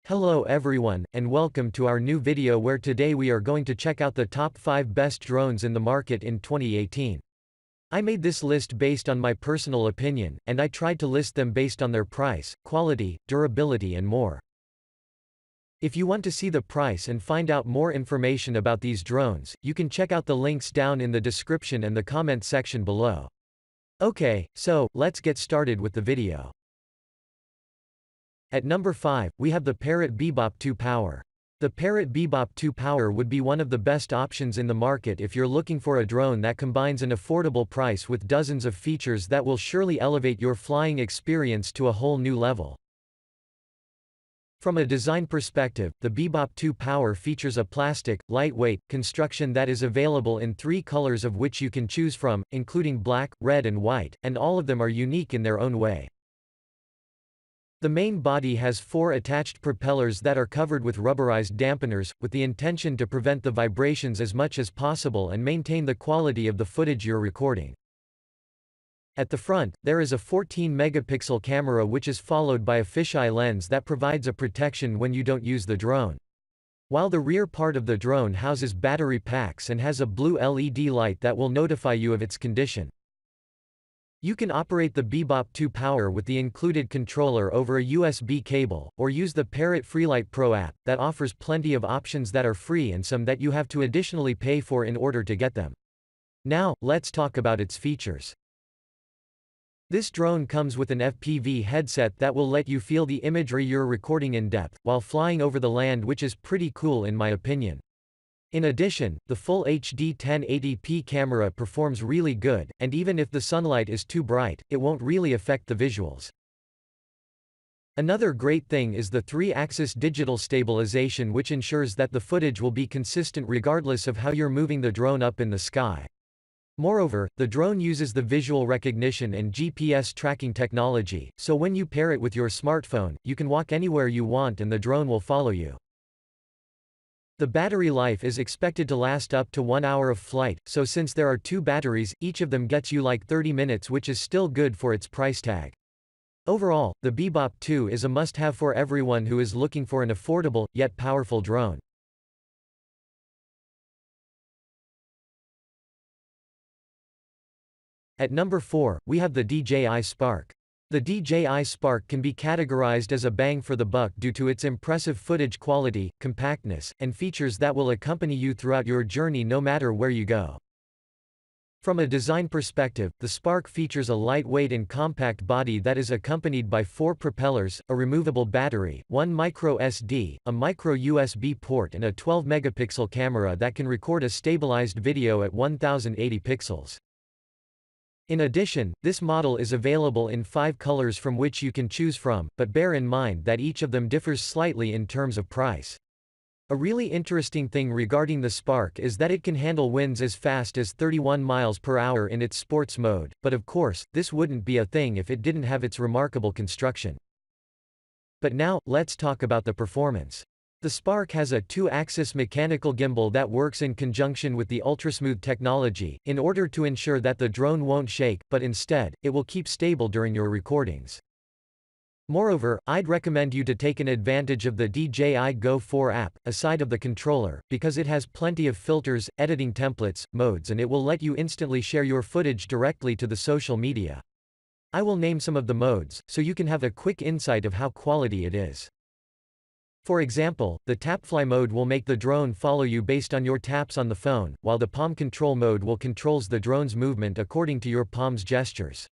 Hello everyone, and welcome to our new video where today we are going to check out the top 5 best drones in the market in 2018. I made this list based on my personal opinion, and I tried to list them based on their price, quality, durability and more. If you want to see the price and find out more information about these drones, you can check out the links down in the description and the comment section below. Okay, so, let's get started with the video. At number 5, we have the Parrot Bebop 2 Power. The Parrot Bebop 2 Power would be one of the best options in the market if you're looking for a drone that combines an affordable price with dozens of features that will surely elevate your flying experience to a whole new level. From a design perspective, the Bebop 2 Power features a plastic, lightweight, construction that is available in 3 colors of which you can choose from, including black, red and white, and all of them are unique in their own way. The main body has 4 attached propellers that are covered with rubberized dampeners, with the intention to prevent the vibrations as much as possible and maintain the quality of the footage you're recording. At the front, there is a 14-megapixel camera which is followed by a fisheye lens that provides a protection when you don't use the drone. While the rear part of the drone houses battery packs and has a blue LED light that will notify you of its condition. You can operate the Bebop 2 Power with the included controller over a USB cable, or use the Parrot Freelite Pro app, that offers plenty of options that are free and some that you have to additionally pay for in order to get them. Now, let's talk about its features. This drone comes with an FPV headset that will let you feel the imagery you're recording in depth, while flying over the land, which is pretty cool in my opinion. In addition, the full HD 1080p camera performs really good, and even if the sunlight is too bright, it won't really affect the visuals. Another great thing is the 3-axis digital stabilization, which ensures that the footage will be consistent regardless of how you're moving the drone up in the sky. Moreover, the drone uses the visual recognition and GPS tracking technology, so when you pair it with your smartphone, you can walk anywhere you want and the drone will follow you. The battery life is expected to last up to 1 hour of flight, so since there are 2 batteries, each of them gets you like 30 minutes, which is still good for its price tag. Overall, the Bebop 2 is a must-have for everyone who is looking for an affordable, yet powerful drone. At number 4, we have the DJI Spark. The DJI Spark can be categorized as a bang for the buck due to its impressive footage quality, compactness, and features that will accompany you throughout your journey no matter where you go. From a design perspective, the Spark features a lightweight and compact body that is accompanied by 4 propellers, a removable battery, 1 micro SD, a micro USB port and a 12-megapixel camera that can record a stabilized video at 1080 pixels. In addition, this model is available in 5 colors from which you can choose from, but bear in mind that each of them differs slightly in terms of price. A really interesting thing regarding the Spark is that it can handle winds as fast as 31 miles per hour in its sports mode, but of course, this wouldn't be a thing if it didn't have its remarkable construction. But now, let's talk about the performance. The Spark has a 2-axis mechanical gimbal that works in conjunction with the ultrasmooth technology, in order to ensure that the drone won't shake, but instead, it will keep stable during your recordings. Moreover, I'd recommend you to take an advantage of the DJI Go 4 app, aside of the controller, because it has plenty of filters, editing templates, modes and it will let you instantly share your footage directly to the social media. I will name some of the modes, so you can have a quick insight of how quality it is. For example, the TapFly mode will make the drone follow you based on your taps on the phone, while the palm control mode will controls the drone's movement according to your palm's gestures.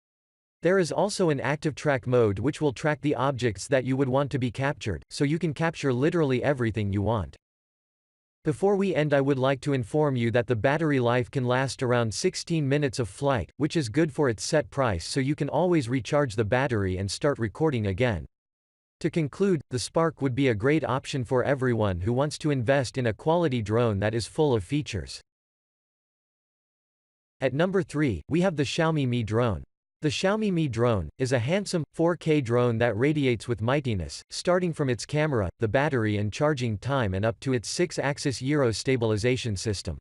There is also an active track mode which will track the objects that you would want to be captured, so you can capture literally everything you want. Before we end, I would like to inform you that the battery life can last around 16 minutes of flight, which is good for its set price, so you can always recharge the battery and start recording again. To conclude, the Spark would be a great option for everyone who wants to invest in a quality drone that is full of features. At number 3, we have the Xiaomi Mi Drone. The Xiaomi Mi Drone is a handsome, 4K drone that radiates with mightiness, starting from its camera, the battery and charging time and up to its 6-axis gyro stabilization system.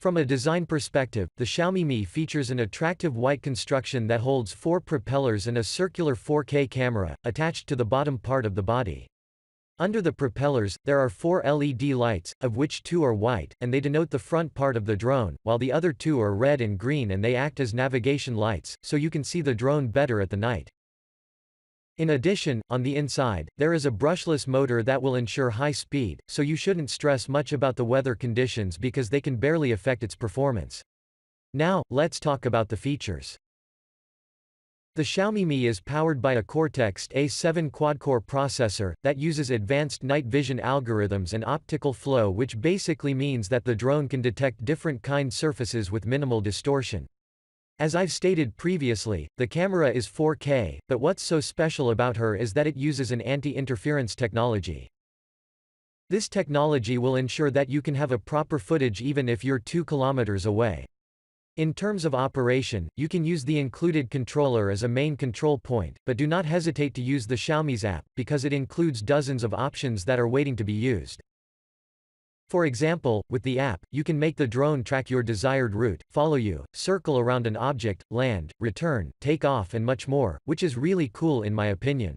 From a design perspective, the Xiaomi Mi features an attractive white construction that holds 4 propellers and a circular 4K camera, attached to the bottom part of the body. Under the propellers, there are 4 LED lights, of which 2 are white, and they denote the front part of the drone, while the other 2 are red and green and they act as navigation lights, so you can see the drone better at the night. In addition, on the inside, there is a brushless motor that will ensure high speed, so you shouldn't stress much about the weather conditions because they can barely affect its performance. Now, let's talk about the features. The Xiaomi Mi is powered by a Cortex-A7 quad-core processor, that uses advanced night vision algorithms and optical flow, which basically means that the drone can detect different kind surfaces with minimal distortion. As I've stated previously, the camera is 4K, but what's so special about her is that it uses an anti-interference technology. This technology will ensure that you can have a proper footage even if you're 2 kilometers away. In terms of operation, you can use the included controller as a main control point, but do not hesitate to use the Xiaomi's app, because it includes dozens of options that are waiting to be used. For example, with the app, you can make the drone track your desired route, follow you, circle around an object, land, return, take off and much more, which is really cool in my opinion.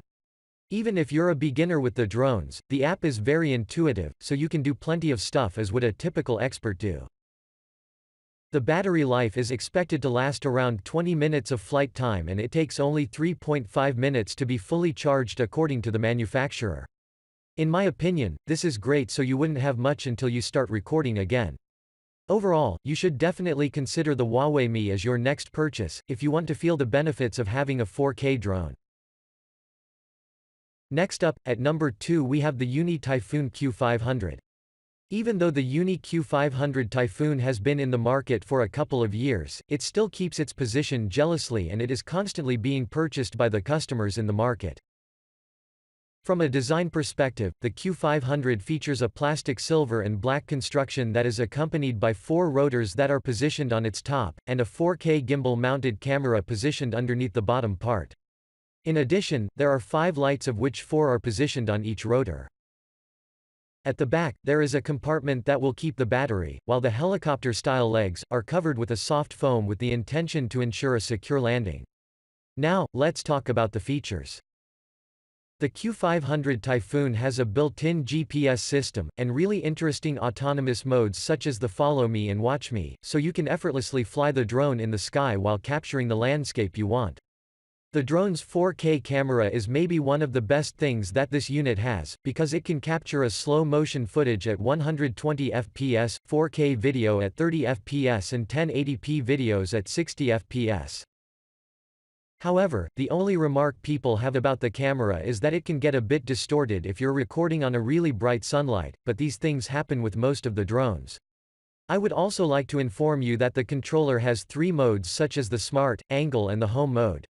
Even if you're a beginner with the drones, the app is very intuitive, so you can do plenty of stuff as would a typical expert do. The battery life is expected to last around 20 minutes of flight time, and it takes only 3.5 minutes to be fully charged according to the manufacturer. In my opinion, this is great, so you wouldn't have much until you start recording again. Overall, you should definitely consider the Huawei Mi as your next purchase, if you want to feel the benefits of having a 4K drone. Next up, at number 2 we have the Uni Typhoon Q500. Even though the Uni Q500 Typhoon has been in the market for a couple of years, it still keeps its position jealously, and it is constantly being purchased by the customers in the market. From a design perspective, the Q500 features a plastic silver and black construction that is accompanied by 4 rotors that are positioned on its top, and a 4K gimbal-mounted camera positioned underneath the bottom part. In addition, there are 5 lights, of which 4 are positioned on each rotor. At the back, there is a compartment that will keep the battery, while the helicopter-style legs are covered with a soft foam with the intention to ensure a secure landing. Now, let's talk about the features. The Q500 Typhoon has a built-in GPS system, and really interesting autonomous modes such as the Follow Me and Watch Me, so you can effortlessly fly the drone in the sky while capturing the landscape you want. The drone's 4K camera is maybe one of the best things that this unit has, because it can capture a slow-motion footage at 120 fps, 4K video at 30 fps and 1080p videos at 60 fps. However, the only remark people have about the camera is that it can get a bit distorted if you're recording on a really bright sunlight, but these things happen with most of the drones. I would also like to inform you that the controller has 3 modes such as the Smart, Angle and the Home mode.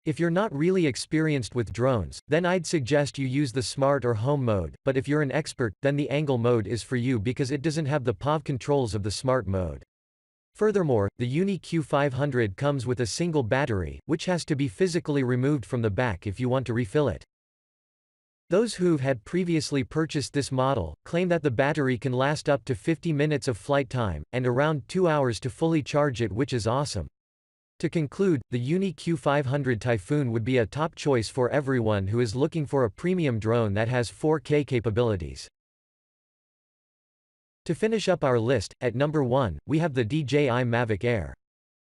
If you're not really experienced with drones, then I'd suggest you use the Smart or Home mode, but if you're an expert, then the Angle mode is for you because it doesn't have the POV controls of the Smart mode. Furthermore, the Uni Q500 comes with a single battery, which has to be physically removed from the back if you want to refill it. Those who've had previously purchased this model claim that the battery can last up to 50 minutes of flight time, and around 2 hours to fully charge it, which is awesome. To conclude, the Uni Q500 Typhoon would be a top choice for everyone who is looking for a premium drone that has 4K capabilities. To finish up our list, at number 1, we have the DJI Mavic Air.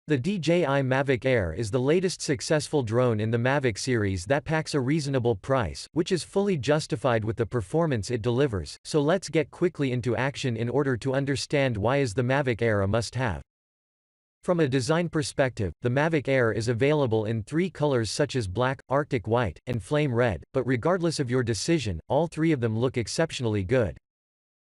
The DJI Mavic Air is the latest successful drone in the Mavic series that packs a reasonable price, which is fully justified with the performance it delivers, so let's get quickly into action in order to understand why is the Mavic Air a must-have. From a design perspective, the Mavic Air is available in 3 colors such as black, Arctic white, and flame red, but regardless of your decision, all 3 of them look exceptionally good.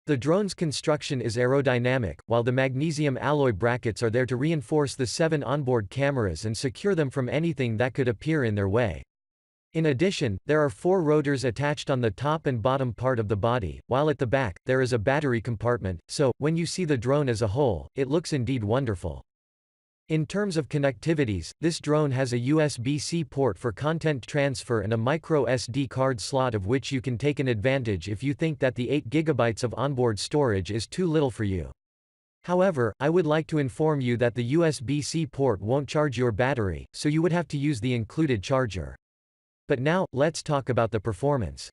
The drone's construction is aerodynamic, while the magnesium alloy brackets are there to reinforce the 7 onboard cameras and secure them from anything that could appear in their way. In addition, there are 4 rotors attached on the top and bottom part of the body, while at the back, there is a battery compartment, so, when you see the drone as a whole, it looks indeed wonderful. In terms of connectivities, this drone has a USB-C port for content transfer and a micro SD card slot, of which you can take an advantage if you think that the 8 GB of onboard storage is too little for you. However, I would like to inform you that the USB-C port won't charge your battery, so you would have to use the included charger. But now, let's talk about the performance.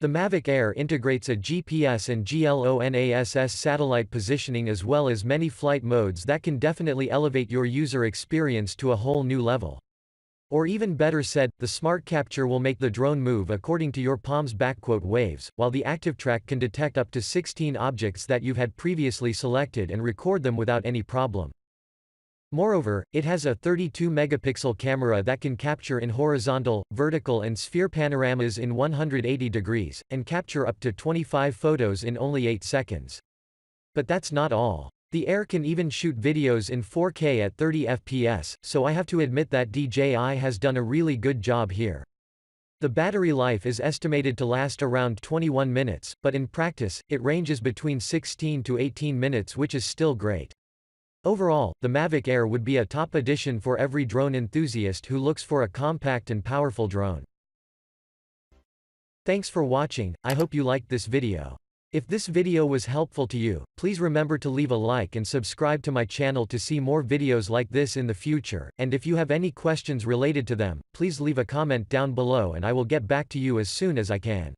The Mavic Air integrates a GPS and GLONASS satellite positioning as well as many flight modes that can definitely elevate your user experience to a whole new level. Or even better said, the Smart Capture will make the drone move according to your palm's waves, while the ActiveTrack can detect up to 16 objects that you've had previously selected and record them without any problem. Moreover, it has a 32-megapixel camera that can capture in horizontal, vertical and sphere panoramas in 180 degrees, and capture up to 25 photos in only 8 seconds. But that's not all. The Air can even shoot videos in 4K at 30 fps, so I have to admit that DJI has done a really good job here. The battery life is estimated to last around 21 minutes, but in practice, it ranges between 16 to 18 minutes, which is still great. Overall, the Mavic Air would be a top addition for every drone enthusiast who looks for a compact and powerful drone. Thanks for watching, I hope you liked this video. If this video was helpful to you, please remember to leave a like and subscribe to my channel to see more videos like this in the future, and if you have any questions related to them, please leave a comment down below and I will get back to you as soon as I can.